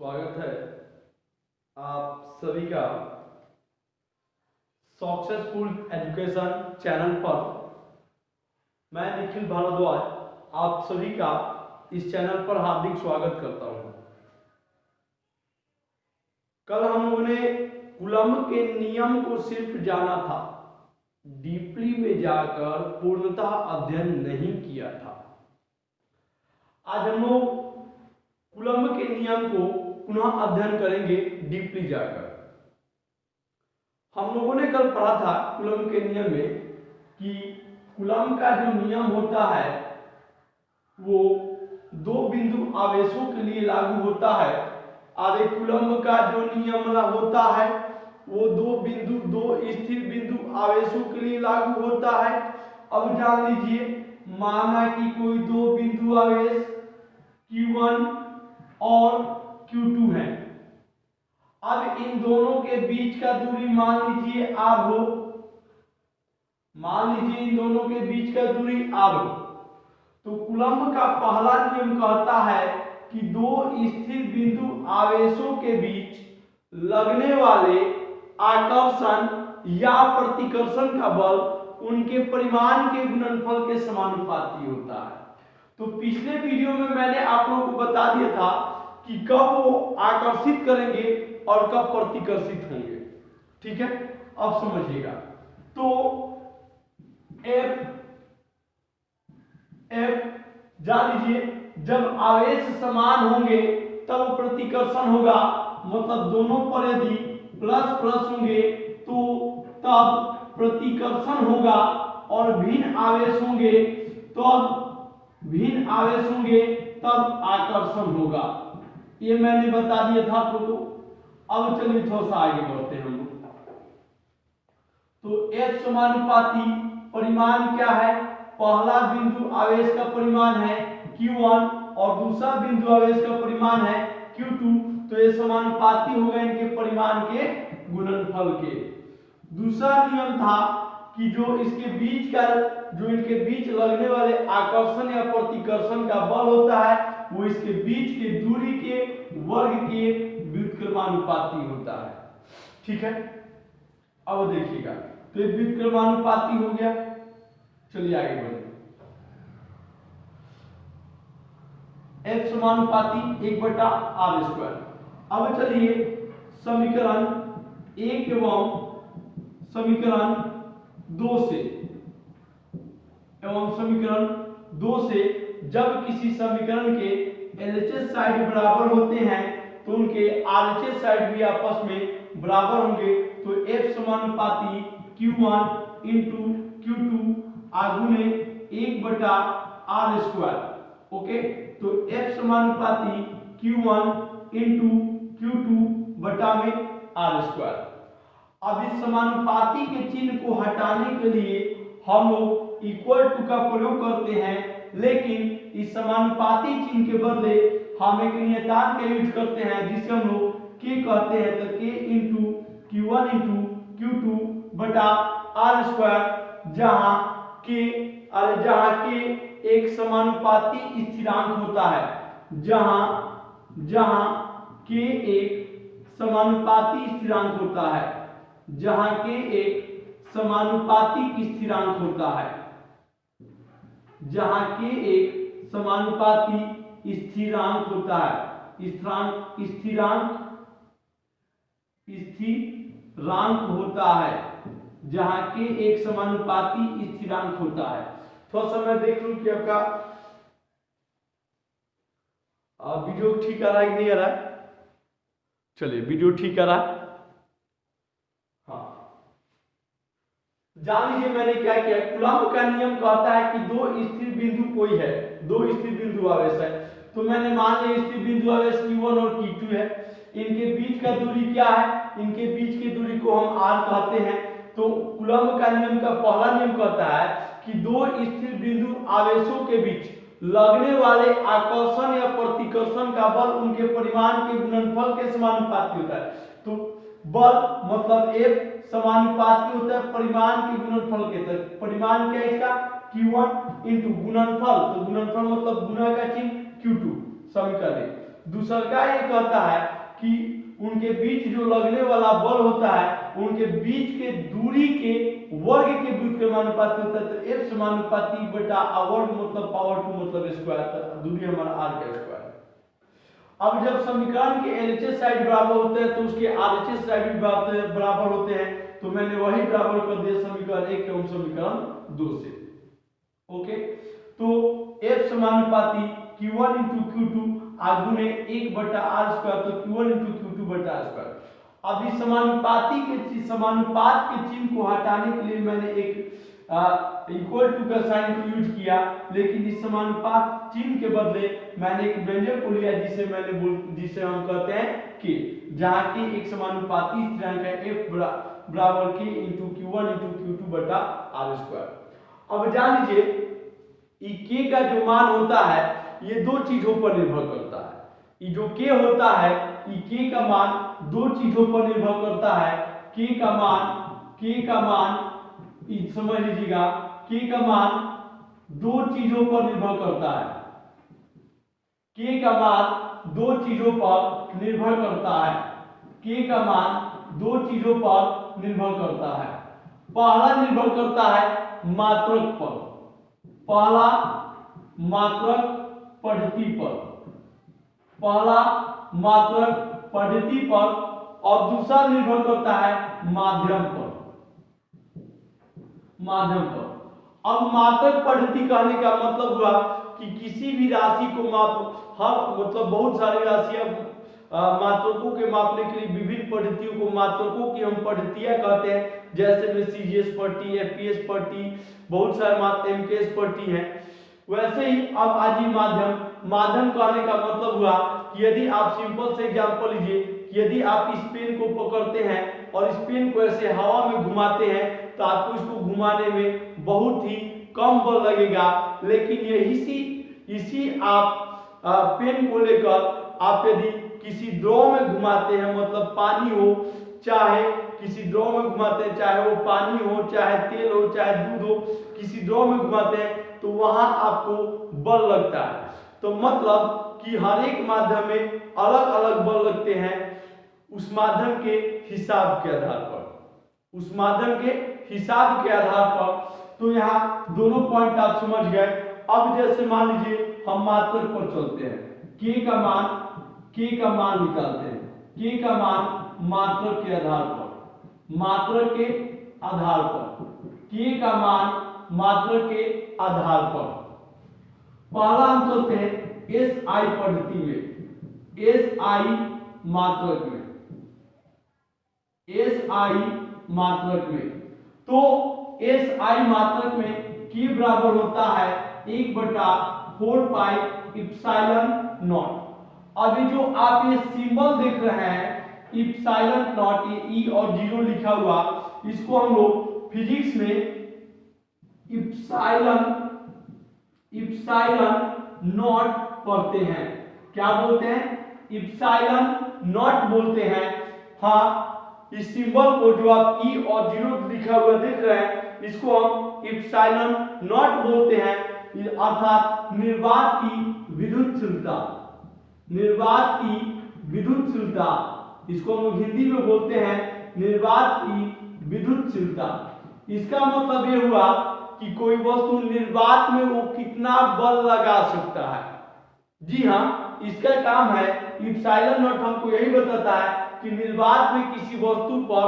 स्वागत है आप सभी का सक्सेसफुल एजुकेशन चैनल पर। मैं निखिल भारद्वाज आप सभी का इस चैनल पर हार्दिक स्वागत करता हूं। कल हम लोगों ने कूलम्ब के नियम को सिर्फ जाना था, डीपली में जाकर पूर्णतः अध्ययन नहीं किया था। आज हम लोग कूलम्ब के नियम को पुनः अध्ययन करेंगे डीपली जाकर। हम लोगों ने कल पढ़ा था कूलम्ब के नियम में कि कूलम्ब का जो नियम होता है वो दो बिंदु आवेशों के लिए लागू होता है। और कूलम्ब का जो नियम होता है वो दो स्थिर बिंदु आवेशों के लिए लागू होता है। अब जान लीजिए, माना कि कोई दो बिंदु आवेश Q1 और Q2 है। अब इन दोनों के बीच का दूरी मान लीजिए R हो। मान लीजिए इन दोनों के बीच का दूरी R हो, तो कूलम्ब का पहला नियम कहता है कि दो स्थिर बिंदु आवेशों के बीच लगने वाले आकर्षण या प्रतिकर्षण का बल उनके परिमाण के गुणनफल के समानुपाती होता है। तो पिछले वीडियो में मैंने आप लोगों को बता दिया था कि कब वो आकर्षित करेंगे और कब प्रतिकर्षित होंगे। ठीक है, अब समझिएगा। तो F जान लीजिए, जब आवेश समान होंगे तब प्रतिकर्षण होगा, मतलब दोनों पर यदि प्लस प्लस होंगे तो तब प्रतिकर्षण होगा, और भिन्न आवेश होंगे तब आकर्षण होगा। ये मैंने बता दिया था आप लोगों को। अब चलिए थोड़ा सा आगे बढ़ते हैं हम लोग। तो F समानुपाती परिमाण क्या है? पहला बिंदु आवेश का परिमाण है Q1 और दूसरा बिंदु आवेश का परिमाण है Q2। तो ये समानुपाती होगा इनके परिमाण के गुणनफल के। दूसरा नियम था कि जो इनके बीच लगने वाले आकर्षण या प्रतिकर्षण का बल होता है वो इसके बीच के दूरी के वर्ग के व्युत्क्रमानुपाती होता है। ठीक है, अब देखिएगा, तो ये व्युत्क्रमानुपाती हो गया। चलिए आगे बढ़ते। F समानुपाती 1/r²। अब चलिए समीकरण 1 एवं समीकरण 2 से जब किसी समीकरण के LHS साइड बराबर होते हैं तो उनके RHS साइड भी आपस में बराबर होंगे। तो F समानुपाती Q1 into Q2 आगुने 1/r²। Okay, तो F समानुपाती Q1 इंटू Q2 बटा में r²। अब इस समानुपाती के चिन्ह को हटाने के लिए हम लोग इक्वल टू का प्रयोग करते हैं, लेकिन इस समानुपाती चिन्ह के बदले हम एक नियतांक का यूज करते हैं जिसे हम लोग k कहते हैं। तो k into Q1 into Q2 बटा r², जहां k एक समानुपाती स्थिरांक होता है। जहां k एक समानुपाती स्थिरांक होता है। जहां k एक समानुपातिक स्थिरांक होता है। जहां k एक समानुपाती स्थिरांक होता है। स्थिरांक होता है। जहां k एक समानुपाती स्थिरांक होता है। थोड़ा सा मैं देख लूं कि आपका वीडियो ठीक आ रहा है कि नहीं आ रहा है। चलिए, वीडियो ठीक आ रहा है। जान लीजिए मैंने क्या किया। कूलम्ब का नियम कहता है कि दो स्थिर बिंदु कोई है, दो स्थिर बिंदु आवेश है। तो मैंने मान लिया स्थिर बिंदु आवेश Q1 और Q2 है। इनके बीच का दूरी क्या है? इनके बीच की दूरी को हम R कहते हैं। तो कूलम्ब का नियम का पहला नियम कहता है कि दो स्थिर बिंदु आवेशों के बीच लगने वाले आकर्षण या प्रतिकर्षण का बल उनके परिमाण के गुणनफल के समानुपाती होता है। तो बल मतलब F समानुपाती होता है परिमाण के गुणनफल के। तक परिमाण क्या है इसका? Q1 इंटू गुणनफल, तो गुणनफल मतलब गुणा का चिन्ह Q2 समीकरण। दूसरा ये कहता है कि उनके बीच जो लगने वाला बल होता है उनके बीच के दूरी के वर्ग के बीच के समानुपाती होता है। तो F समानुपाती बटा वर्ग मतलब पावर 2 मतलब स्क्वायर, दूरी हमारा r का स्क्वायर। अब जब समीकरण के LHS साइड बराबर होते हैं तो उसके RHS साइड भी बराबर होते हैं। तो मैंने वही बराबर कर दिया समीकरण 1 एवं समीकरण 2 से। ओके, तो F समानुपाती Q1 इंटू Q2 गुने 1 बटा r स्क्वायर, तो Q1 इंटू Q2 बटा r स्क्वायर। अब इस समानुपात के चिन्ह को हटाने के लिए मैंने एक इक्वल टू का साइन यूज किया, लेकिन इस समानुपात चिन्ह के बदले मैंने एक व्यंजक को लिया जिसे हम कहते हैं k, जहां k एक समानुपाती स्थिरांक है F बराबर k into Q1 into Q2 बटा r स्क्वायर। अब जान लीजिए k का जो मान होता है ये दो चीजों पर निर्भर करता है। ये जो k होता है ये k का मान दो चीजों पर निर्भर करता है। k का मान समझ लीजिएगा, k का मान दो चीजों पर निर्भर करता है। k का मान दो चीजों पर निर्भर करता है। k का मान दो चीजों पर निर्भर करता है। पहला निर्भर करता है मात्रक पर, पहला मात्रक पद्धति पर, पहला मात्रक पद्धति पर, और दूसरा निर्भर करता है माध्यम पर। अब मात्रक पद्धति कहने का मतलब हुआ कि किसी भी राशि को मतलब बहुत सारी राशियां मात्रकों के मापने के लिए विभिन्न पद्धतियों को मात्रकों की हम पद्धतियां कहते हैं। जैसे में CGS पद्धति, FPS पद्धति, बहुत सारे MKS पद्धति है। वैसे ही अब आज माध्यम कहने का मतलब हुआ कि यदि आप सिंपल से एग्जांपल लीजिए कि यदि आप इस पेन को पकड़ते हैं और इस पेन को ऐसे हवा में घुमाते हैं तो आपको इसको घुमाने में बहुत ही कम बल लगेगा, लेकिन इसी आप पेन को लेकर आप यदि किसी द्रव में घुमाते हैं, मतलब पानी हो, चाहे किसी द्रव में घुमाते हैं, चाहे वो पानी हो, चाहे तेल हो, चाहे दूध हो, किसी द्रव में घुमाते हैं तो वहां आपको बल लगता है। तो मतलब कि हर एक माध्यम में अलग अलग बल लगते हैं उस माध्यम के हिसाब के आधार पर, उस माध्यम के हिसाब के आधार पर। तो यहाँ दोनों पॉइंट आप समझ गए। अब जैसे मान लीजिए हम मात्रक पर चलते हैं, k का मान निकालते हैं। k का मान मात्रक के आधार पर, k का मान मात्रक के आधार पर। पहला हम चलते हैं SI पद्धति में, SI मात्रक में। तो SI मात्रक में k बराबर होता है 1/4 पाई इप्सिलॉन नॉट। अभी जो आप ये सिंबल देख रहे हैं इप्सिलॉन नॉट, ये E और 0 लिखा हुआ, इसको हम लोग फिजिक्स में इप्सिलॉन नॉट पढ़ते हैं। क्या बोलते हैं? इप्सिलॉन नॉट बोलते हैं। हाँ, इस सिंबल को जो आप E और 0 लिखा हुआ देख रहे हैं इसको हम इप्सिलॉन नॉट बोलते हैं, अर्थात निर्वात की विद्युतशीलता। इसको हम लोग हिंदी में बोलते हैं निर्वात की विद्युतशीलता। इसका मतलब ये हुआ कि कोई वस्तु निर्वात में वो कितना बल लगा सकता है। जी हाँ, इसका काम है, इप्सिलॉन नॉट हमको यही बताता है कि निर्वात में किसी वस्तु पर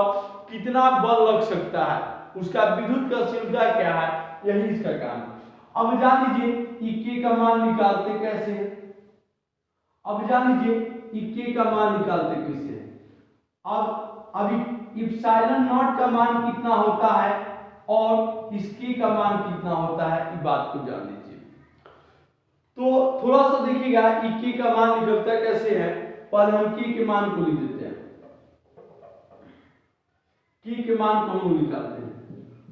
कितना बल लग सकता है, उसका विद्युतशीलता क्या है, यही इसका काम है। अब जान लीजिए k का मान निकालते कैसे हैं। अब अभी इप्सिलॉन नॉट का मान कितना होता है और इस k का मान कितना होता है, इस बात को जान लीजिए। तो थोड़ा सा देखिएगा k का मान निकलता कैसे है। पहले हम k के मान को लिख देते हैं, k के मान को हम निकालते हैं।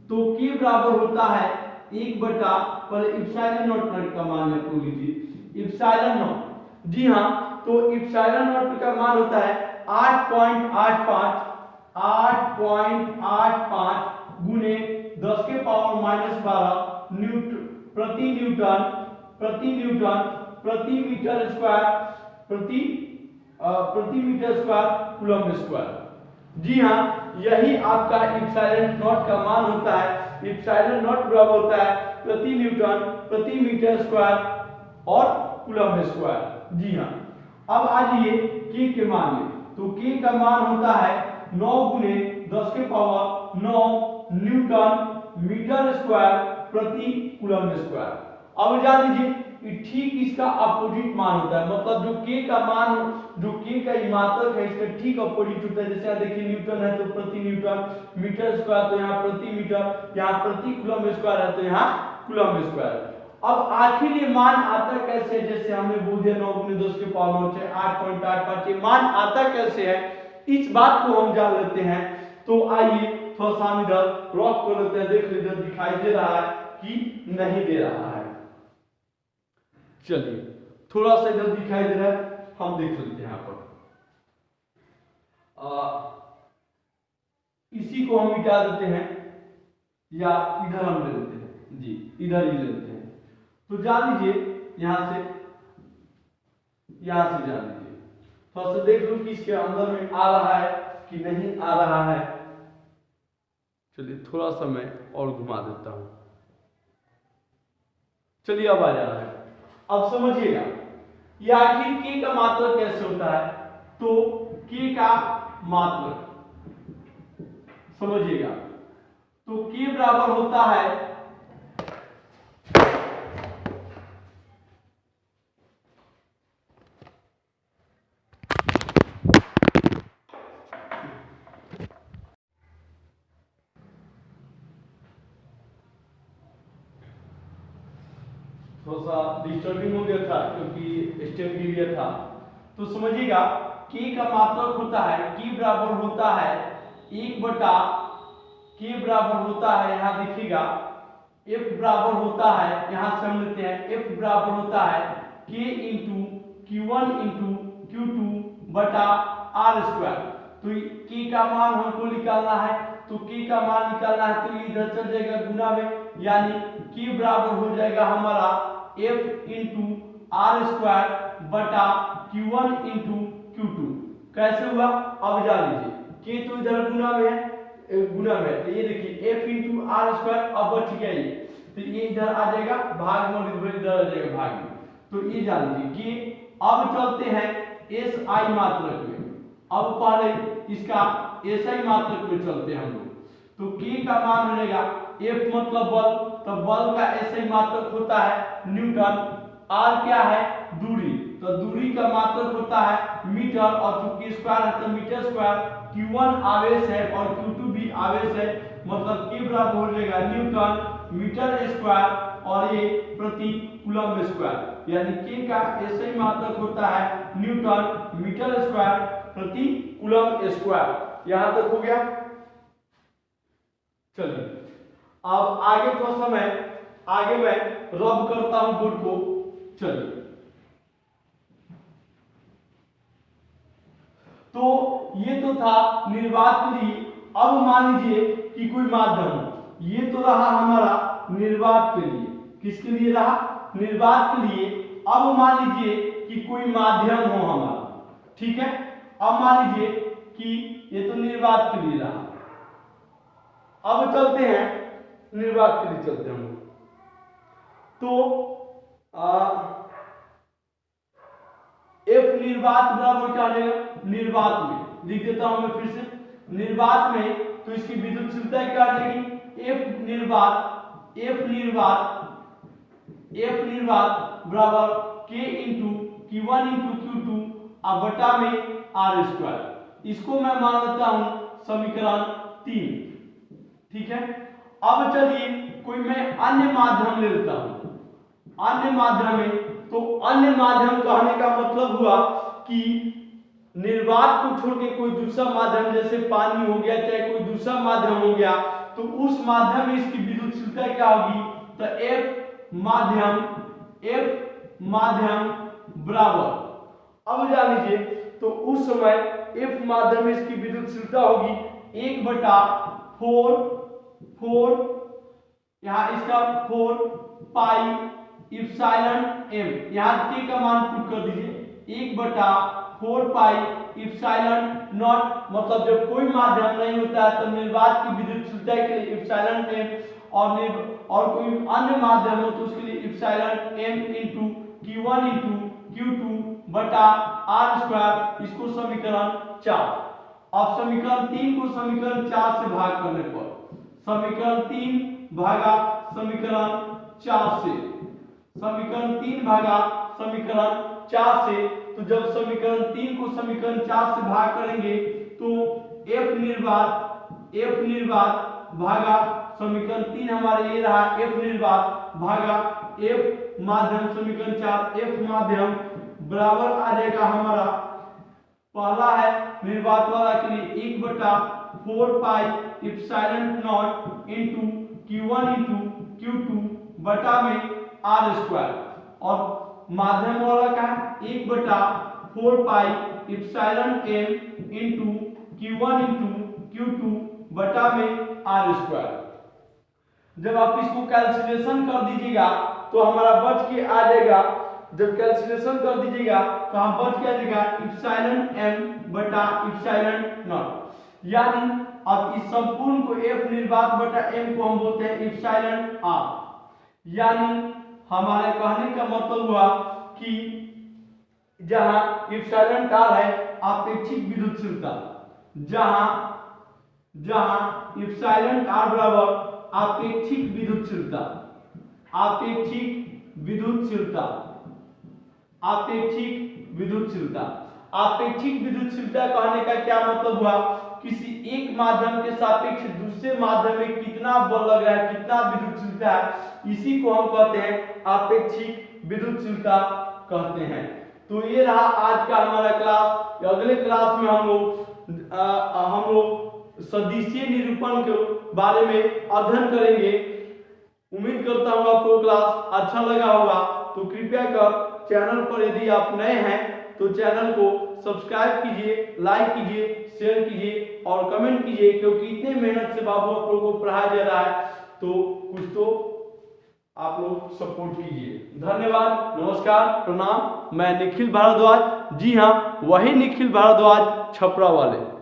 तो k बराबर होता है 1/, पहले इप्सिलॉन नॉट का मान आपको लीजिए, इप्सिलॉन नॉट। जी हाँ, तो इप्सिलॉन नॉट का मान होता है 8.85 गुने 10 के पावर -12 प्रति न्यूटन प्रति मीटर स्क्वायर प्रति प्रति मीटर स्क्वायर कूलम्ब स्क्वायर। जी हाँ, यही आपका इप्सिलॉन नॉट का मान होता है। इप्सिलॉन नॉट बराबर होता है प्रति न्यूटन प्रति मीटर स्क्वायर और कूलम्ब स्क्वायर। जी हाँ, अब आ जाइए के मान में। तो के का मान होता है 9 गुने 10 के पावर 9 न्यूटन मीटर स्क्वायर प्रति कूलम्ब स्क्वायर। अब जान लीजिए ठीक इसका अपोजिट मान होता है, मतलब जो के का मान, जो के का मात्रक है इसका ठीक अपोजिट होता है। जैसे देखिए न्यूटन है तो प्रति न्यूटन, मीटर स्क्वायर तो यहाँ प्रति मीटर, यहाँ प्रति कूलम्ब स्क्वायर है तो यहाँ कूलम्ब स्क्वायर। अब आखिर ये मान आता कैसे, जैसे हमने बोल दिया 9 गुने 10 के पावर 9 है 8.85, ये मान आता कैसे है इस बात को हम जान लेते हैं। तो आइए थोड़ा सा हम इधर रफ कर लेते हैं, देख लीजिए दिखाई दे रहा है कि नहीं दे रहा है। चलिए थोड़ा सा इधर दिखाई दे रहा है, हम देख लेते हैं यहाँ पर। इसी को हम मिटा देते हैं या इधर हम ले लेते हैं, जी इधर ही ले लेते हैं। तो जान लीजिए यहां से जान लीजिए, थोड़ा सा देख लो कि इसके अंदर में आ रहा है कि नहीं आ रहा है। चलिए थोड़ा सा मैं और घुमा देता हूं। चलिए अब आ जा रहा है। अब समझिएगा ये आखिर के का मात्रक कैसे होता है। तो के का मात्रक समझिएगा, तो के बराबर होता है थोड़ा सा डिस्टर्बिंग हो गया था क्योंकि स्टेप गिर गया था। तो समझिएगा के का मात्रक होता है, के बराबर होता है 1 बटा के बराबर होता है, यहाँ देखिएगा एफ बराबर होता है, यहाँ से हम लेते हैं एफ बराबर होता है के इंटू Q1 इंटू Q2 बटा आर स्क्वायर। तो के का मान हमको निकालना है, तो के का मान निकालना है तो इधर चल जाएगा गुना में, यानी के बराबर हो जाएगा हमारा एफ इंटू आर स्क्वायर बटा Q1 इंटू Q2। कैसे हुआ अब जान लीजिए, के तो इधर गुना में है, तो ये देखिए f इंटू आर स्क्वायर अब बच गया ये, तो ये इधर आ जाएगा भाग में, इधर आ जाएगा भाग में। तो ये जान लीजिए कि अब चलते हैं एस आई मात्रक में। अब पहले इसका एस आई मात्रक में चलते हैं हम लोग। तो के का मान हो जाएगा एफ मतलब बल, तो बल का एस आई मात्रक होता है न्यूटन, आर क्या है दूरी, तो दूरी का मात्रक होता है मीटर, और चूंकि स्क्वायर है तो मीटर स्क्वायर। Q1 आवेश है और Q2 भी आवेश है, मतलब के बराबर हो जाएगा न्यूटन मीटर स्क्वायर और ये प्रति कूलम्ब स्क्वायर, यानी के का ऐसे ही मात्रक होता है न्यूटन मीटर स्क्वायर प्रति कूलम्ब स्क्वायर। यहां तक हो गया। चलिए अब आगे थोड़ा सा मैं रब करता हूं बोर्ड को। चलिए तो ये तो था निर्वात के लिए। अब मान लीजिए कि कोई माध्यम हो, ये तो रहा हमारा निर्वात के लिए, किसके लिए रहा निर्वात के लिए। अब मान लीजिए कि कोई माध्यम हो हमारा, ठीक है। अब मान लीजिए कि ये तो निर्वात के लिए रहा। अब चलते हैं निर्वात के लिए, चलते हैं हम। तो एफ निर्वात बराबर क्या हो जाएगा, निर्वात में लिख देता हूं मैं फिर से, निर्वात में तो इसकी विद्युतशीलता क्या आ जाएगी एफ निर्वात बराबर के इंटू Q1 इंटू Q2 अब बटा में आर स्क्वायर। इसको मैं मान लेता हूं समीकरण 3, ठीक है। अब चलिए कोई मैं अन्य माध्यम ले लेता हूं, अन्य माध्यम में, तो अन्य माध्यम कहने का मतलब हुआ कि निर्वात को छोड़ के कोई दूसरा माध्यम, जैसे पानी हो गया चाहे कोई दूसरा माध्यम हो गया, तो उस माध्यम में इसकी विद्युतशीलता क्या होगी, तो एफ माध्यम बराबर, अब जान लीजिए तो उस समय एफ माध्यम में इसकी विद्युतशीलता होगी 1/4 यहाँ इसका 4 पाई इप्सिलॉन m, यहाँ के का मान पुट कर दीजिए 1/4 पाई इप्सिलॉन नॉट, मतलब जब कोई माध्यम नहीं होता है तब निर्वात की विद्युतशीलता के लिए इप्सिलॉन m, और कोई अन्य माध्यम हो तो उसके लिए epsilon m into Q1 into Q2 बटा R स्क्वायर। इसको समीकरण 4। अब समीकरण 3 को समीकरण 4 से भाग करने पर समीकरण 3 भागा समीकरण 4 से, समीकरण 3 भागा समीकरण 4 से, तो जब समीकरण 3 को समीकरण 4 से भाग करेंगे तो F निर्वात भागा समीकरण 3 हमारे ये रहा, F निर्वात भागा F माध्यम, समीकरण 4 F माध्यम बराबर आ जाएगा हमारा, पहला है निर्वात वाला के लिए 1/4 pi epsilon naught into Q1 into Q2 बटा में R स्क्वायर, और माध्यम वाला का है 1/4 pi epsilon m into Q1 into Q2 बटा में R स्क्वायर। जब आप इसको कैलकुलेशन कर दीजिएगा तो हमारा बच के आ जाएगा, जब कैलकुलेशन कर दीजिएगा तो हम बच के आ जाएगा इप्सिलॉन m बटा इप्सिलॉन नॉट, यानी अब इस संपूर्ण को F निर्वात बटा m को हम बोलते हैं इप्सिलॉन r। यानी हमारे कहने का मतलब हुआ कि जहां इप्सिलॉन r है आपेक्षिक विद्युतशीलता, जहां इप्सिलॉन r बराबर आपेक्षिक विद्युतशीलता, आपेक्षिक विद्युतशीलता, आपेक्षिक विद्युतशीलता, आपेक्षिक विद्युतशीलता कहने का क्या मतलब हुआ, किसी एक माध्यम के सापेक्ष दूसरे माध्यम में कितना बल लग रहा है, कितना विद्युतशीलता है, इसी को हम कहते हैं आपेक्षिक विद्युतशीलता कहते हैं। तो ये रहा आज का हमारा क्लास। अगले क्लास में हम लोग सदिशीय निरूपण के बारे में अध्ययन करेंगे। उम्मीद करता हूँ आपको क्लास अच्छा लगा होगा, तो कृपया कर चैनल पर यदि आप नए हैं तो चैनल को सब्सक्राइब कीजिए, लाइक कीजिए, शेयर कीजिए और कमेंट कीजिए, क्योंकि इतने मेहनत से बाबू आप लोगों को पढ़ाया जा रहा है तो कुछ तो आप लोग सपोर्ट कीजिए। धन्यवाद, नमस्कार, प्रणाम। मैं निखिल भारद्वाज, जी हाँ, वही निखिल भारद्वाज छपरा वाले।